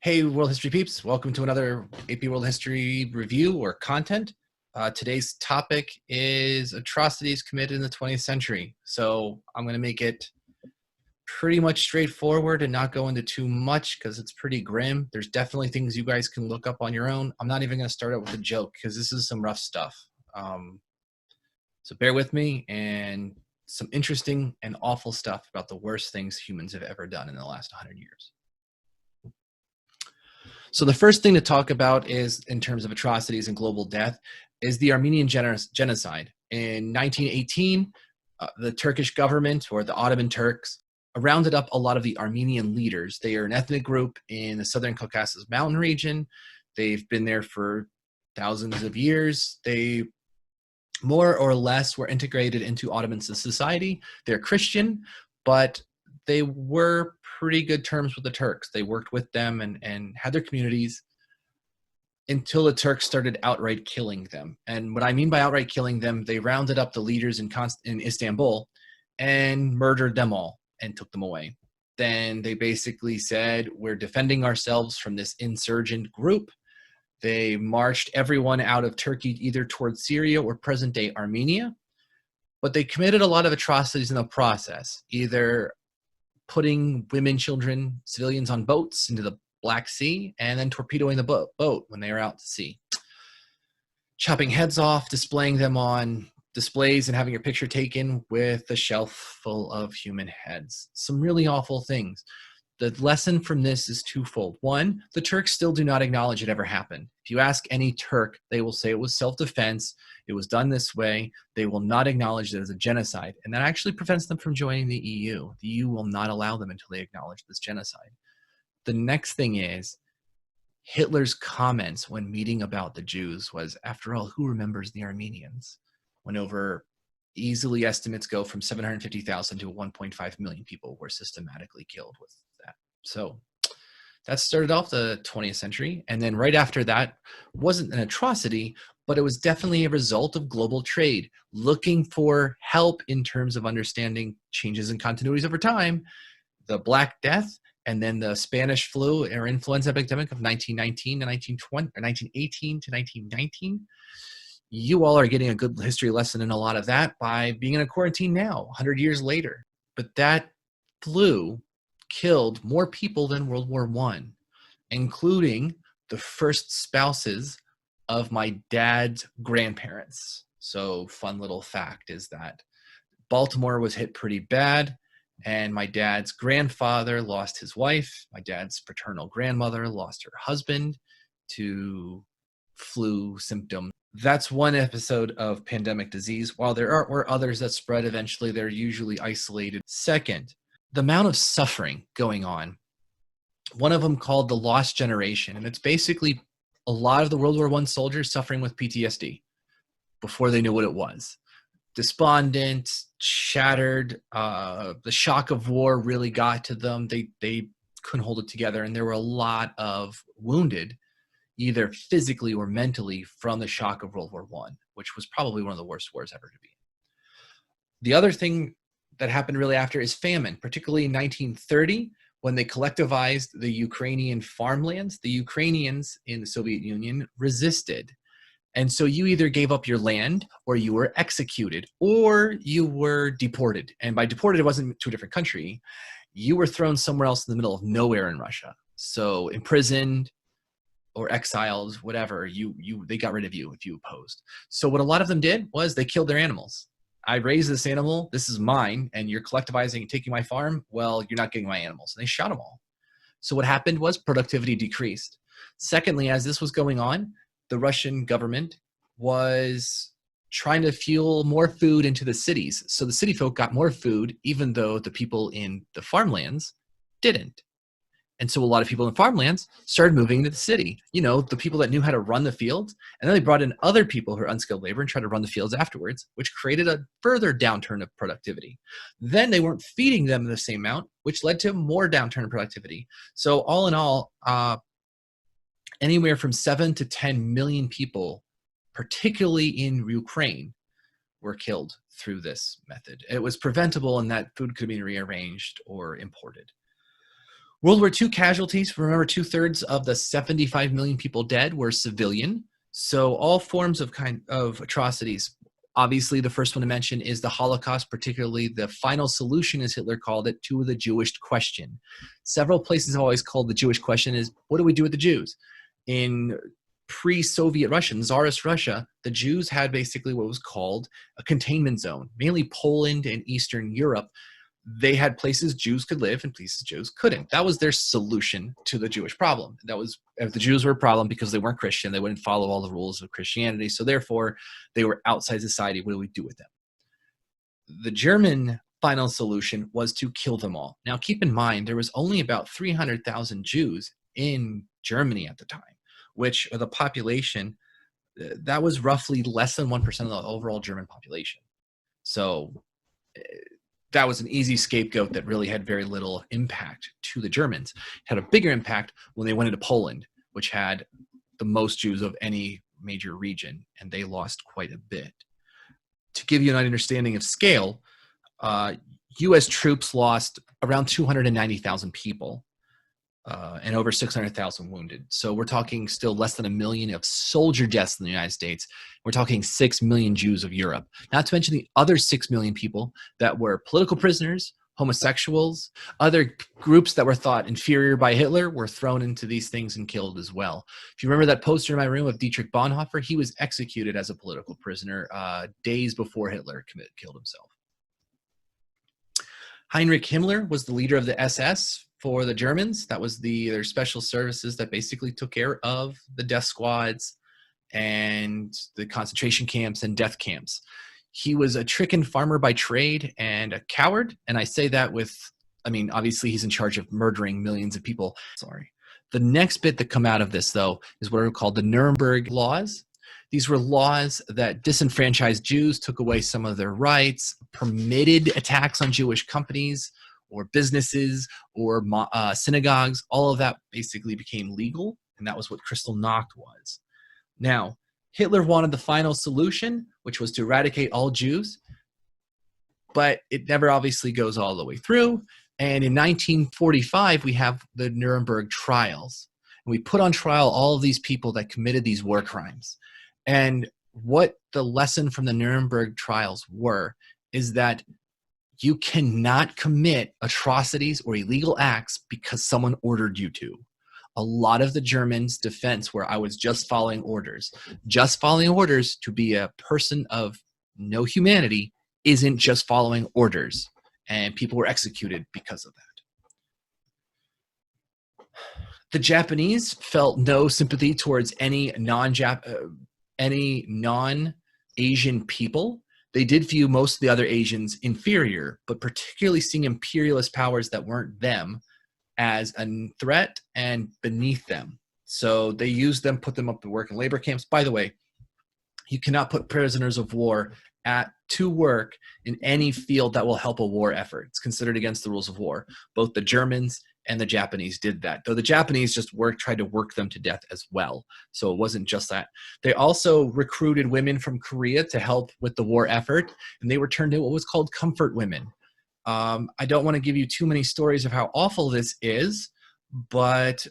Hey, World History peeps. Welcome to another AP World History review or content. Today's topic is atrocities committed in the 20th century. So I'm going to make it pretty much straightforward and not go into too much because it's pretty grim. There's definitely things you guys can look up on your own. I'm not even going to start out with a joke because this is some rough stuff. So bear with me, and some interesting and awful stuff about the worst things humans have ever done in the last 100 years. So the first thing to talk about is, in terms of atrocities and global death, is the Armenian Genocide. In 1918, the Turkish government, or the Ottoman Turks, rounded up a lot of the Armenian leaders. They are an ethnic group in the Southern Caucasus mountain region. They've been there for thousands of years. They more or less were integrated into Ottoman society. They're Christian, but they were pretty good terms with the Turks. They worked with them and had their communities until the Turks started outright killing them. And what I mean by outright killing them, they rounded up the leaders in Istanbul and murdered them all and took them away. Then they basically said, we're defending ourselves from this insurgent group. They marched everyone out of Turkey either towards Syria or present-day Armenia. But they committed a lot of atrocities in the process, either putting women, children, civilians on boats into the Black Sea and then torpedoing the boat when they were out to sea. Chopping heads off, displaying them on displays and having your picture taken with a shelf full of human heads. Some really awful things. The lesson from this is twofold. One, the Turks still do not acknowledge it ever happened. If you ask any Turk, they will say it was self-defense, it was done this way. They will not acknowledge it as a genocide. And that actually prevents them from joining the EU. The EU will not allow them until they acknowledge this genocide. The next thing is, Hitler's comments when meeting about the Jews was, after all, who remembers the Armenians? When over, easily estimates go from 750,000 to 1.5 million people were systematically killed with that. So that started off the 20th century. And then right after that wasn't an atrocity, but it was definitely a result of global trade, looking for help in terms of understanding changes in continuities over time. The Black Death, and then the Spanish flu or influenza epidemic of 1919 to 1920, or 1918 to 1919. You all are getting a good history lesson in a lot of that by being in a quarantine now, 100 years later. But that flu killed more people than World War I, including the first spouses of my dad's grandparents. So fun little fact is that Baltimore was hit pretty bad, and my dad's grandfather lost his wife. My dad's paternal grandmother lost her husband to flu symptoms. That's one episode of pandemic disease. While there were others that spread eventually, they're usually isolated. Second, the amount of suffering going on. One of them called the Lost Generation, and it's basically a lot of the World War I soldiers suffering with PTSD before they knew what it was. Despondent, shattered, the shock of war really got to them. They couldn't hold it together, and there were a lot of wounded, either physically or mentally, from the shock of World War I, which was probably one of the worst wars ever to be. The other thing that happened really after is famine, particularly in 1930, when they collectivized the Ukrainian farmlands. The Ukrainians in the Soviet Union resisted. And so you either gave up your land, or you were executed, or you were deported. And by deported, it wasn't to a different country. You were thrown somewhere else in the middle of nowhere in Russia. So imprisoned or exiled, whatever, they got rid of you if you opposed. So what a lot of them did was they killed their animals. I raised this animal, this is mine, and you're collectivizing and taking my farm, well, you're not getting my animals. And they shot them all. So what happened was productivity decreased. Secondly, as this was going on, the Russian government was trying to fuel more food into the cities. So the city folk got more food, even though the people in the farmlands didn't. And so a lot of people in farmlands started moving into the city. You know, the people that knew how to run the fields, and then they brought in other people who are unskilled labor and tried to run the fields afterwards, which created a further downturn of productivity. Then they weren't feeding them the same amount, which led to more downturn in productivity. So all in all, anywhere from 7 to 10 million people, particularly in Ukraine, were killed through this method. It was preventable in that food could be rearranged or imported. World War II casualties, remember 2/3 of the 75 million people dead were civilian. So all forms of atrocities. Obviously, the first one to mention is the Holocaust, particularly the final solution, as Hitler called it, to the Jewish question. Several places have always called the Jewish question is, what do we do with the Jews? In pre-Soviet Russia, Tsarist Russia, the Jews had basically what was called a containment zone, mainly Poland and Eastern Europe. They had places Jews could live and places Jews couldn't. That was their solution to the Jewish problem. That was, if the Jews were a problem because they weren't Christian, they wouldn't follow all the rules of Christianity. So therefore, they were outside society. What do we do with them? The German final solution was to kill them all. Now, keep in mind, there was only about 300,000 Jews in Germany at the time, which the population, that was roughly less than 1% of the overall German population. So that was an easy scapegoat that really had very little impact to the Germans. It had a bigger impact when they went into Poland, which had the most Jews of any major region, and they lost quite a bit. To give you an understanding of scale, U.S. troops lost around 290,000 people and over 600,000 wounded. So we're talking still less than 1 million of soldier deaths in the United States. We're talking 6 million Jews of Europe. Not to mention the other 6 million people that were political prisoners, homosexuals, other groups that were thought inferior by Hitler were thrown into these things and killed as well. If you remember that poster in my room of Dietrich Bonhoeffer, he was executed as a political prisoner days before Hitler killed himself. Heinrich Himmler was the leader of the SS for the Germans. That was their special services that basically took care of the death squads and the concentration camps and death camps. He was a trick and farmer by trade and a coward. And I say that with, I mean, obviously he's in charge of murdering millions of people. Sorry. The next bit that come out of this, though, is what are called the Nuremberg laws. These were laws that disenfranchised Jews, took away some of their rights, permitted attacks on Jewish companies or businesses or synagogues. All of that basically became legal, and that was what Kristallnacht was. Now, Hitler wanted the final solution, which was to eradicate all Jews, but it never obviously goes all the way through. And in 1945, we have the Nuremberg Trials. And we put on trial all of these people that committed these war crimes. And what the lesson from the Nuremberg Trials were is that you cannot commit atrocities or illegal acts because someone ordered you to. A lot of the Germans' defense were, I was just following orders. Just following orders to be a person of no humanity isn't just following orders. And people were executed because of that. The Japanese felt no sympathy towards any non-Asian people. They did view most of the other Asians inferior, but particularly seeing imperialist powers that weren't them as a threat and beneath them. So they used them, put them up to work in labor camps. By the way, you cannot put prisoners of war to work in any field that will help a war effort. It's considered against the rules of war. Both the Germans and the Japanese did that, though the Japanese just tried to work them to death as well. So it wasn't just that. They also recruited women from Korea to help with the war effort, and they were turned into what was called comfort women. I don't want to give you too many stories of how awful this is, but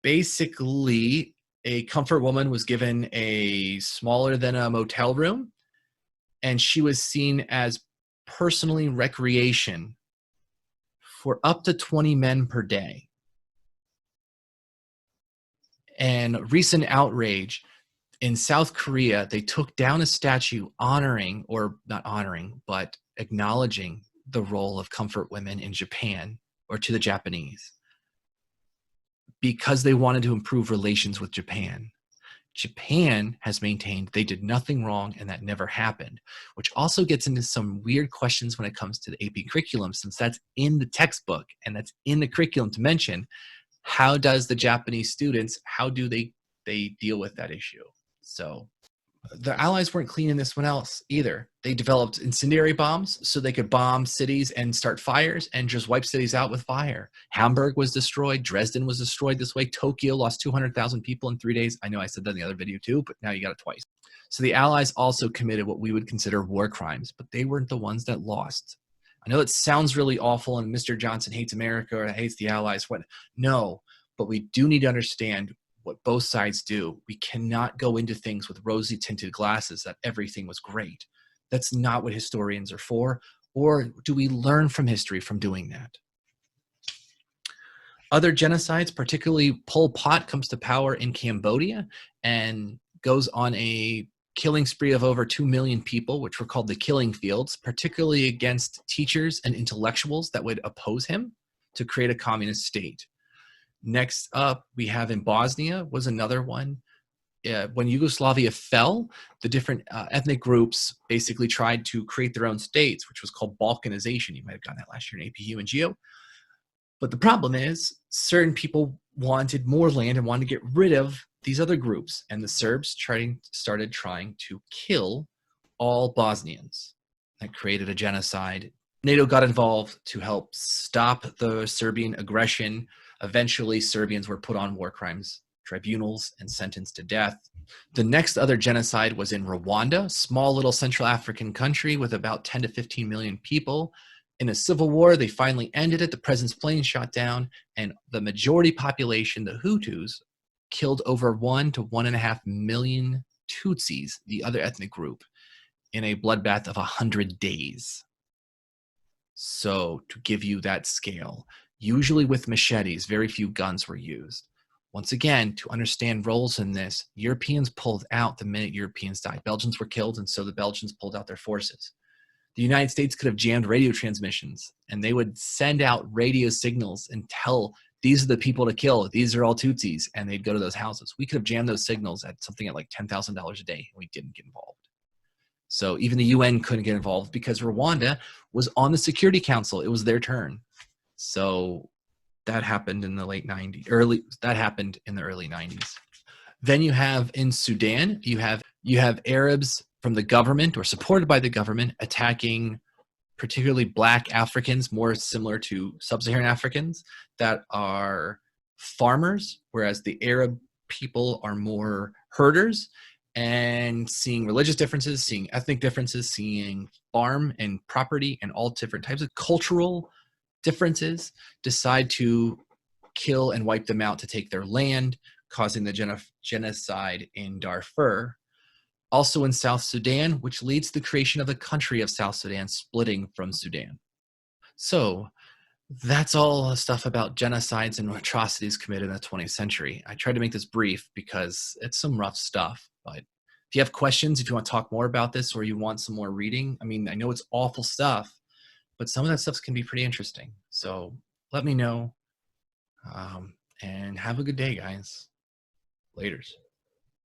basically a comfort woman was given a smaller than a motel room, and she was seen as personally recreation for up to 20 men per day. And recent outrage in South Korea, they took down a statue honoring, or not honoring, but acknowledging the role of comfort women in Japan, or to the Japanese, because they wanted to improve relations with Japan. Japan has maintained they did nothing wrong and that never happened, which also gets into some weird questions when it comes to the AP curriculum, since that's in the textbook and that's in the curriculum to mention. How does the Japanese students, how do they deal with that issue? So the Allies weren't cleaning this one else either. They developed incendiary bombs so they could bomb cities and start fires and just wipe cities out with fire. Hamburg was destroyed. Dresden was destroyed this way. Tokyo lost 200,000 people in 3 days. I know I said that in the other video too, but now you got it twice. So the Allies also committed what we would consider war crimes, but they weren't the ones that lost. I know it sounds really awful and Mr. Johnson hates America or hates the Allies. What? No, but we do need to understand what both sides do. We cannot go into things with rosy tinted glasses that everything was great. That's not what historians are for. Or do we learn from history from doing that? Other genocides, particularly Pol Pot comes to power in Cambodia and goes on a killing spree of over 2 million people, which were called the killing fields, particularly against teachers and intellectuals that would oppose him to create a communist state. Next up, we have in Bosnia was another one. When Yugoslavia fell, the different ethnic groups basically tried to create their own states, which was called Balkanization. You might have gotten that last year in APU and Geo. But the problem is certain people wanted more land and wanted to get rid of these other groups. And the Serbs started trying to kill all Bosnians. That created a genocide. NATO got involved to help stop the Serbian aggression. Eventually, Serbians were put on war crimes tribunals and sentenced to death. The next other genocide was in Rwanda, small little Central African country with about 10 to 15 million people. In a civil war, they finally ended it. The president's plane shot down, and the majority population, the Hutus, killed over 1 to 1.5 million Tutsis, the other ethnic group, in a bloodbath of 100 days. So to give you that scale, usually with machetes, very few guns were used. Once again, to understand roles in this, Europeans pulled out the minute Europeans died. Belgians were killed, and so the Belgians pulled out their forces. The United States could have jammed radio transmissions, and they would send out radio signals and tell, these are the people to kill, these are all Tutsis, and they'd go to those houses. We could have jammed those signals at something at like $10,000 a day, and we didn't get involved. So even the UN couldn't get involved because Rwanda was on the Security Council. It was their turn. So that happened in the late 90s, that happened in the early 90s. Then you have in Sudan, you have Arabs from the government or supported by the government attacking particularly Black Africans, more similar to sub-Saharan Africans, that are farmers, whereas the Arab people are more herders, and seeing religious differences, seeing ethnic differences, seeing farm and property and all different types of cultural differences, decide to kill and wipe them out to take their land, causing the genocide in Darfur. Also in South Sudan, which leads to the creation of the country of South Sudan, splitting from Sudan. So that's all the stuff about genocides and atrocities committed in the 20th century. I tried to make this brief because it's some rough stuff, but if you have questions, if you want to talk more about this or you want some more reading, I mean, I know it's awful stuff, but some of that stuff can be pretty interesting. So let me know, and have a good day, guys. Laters.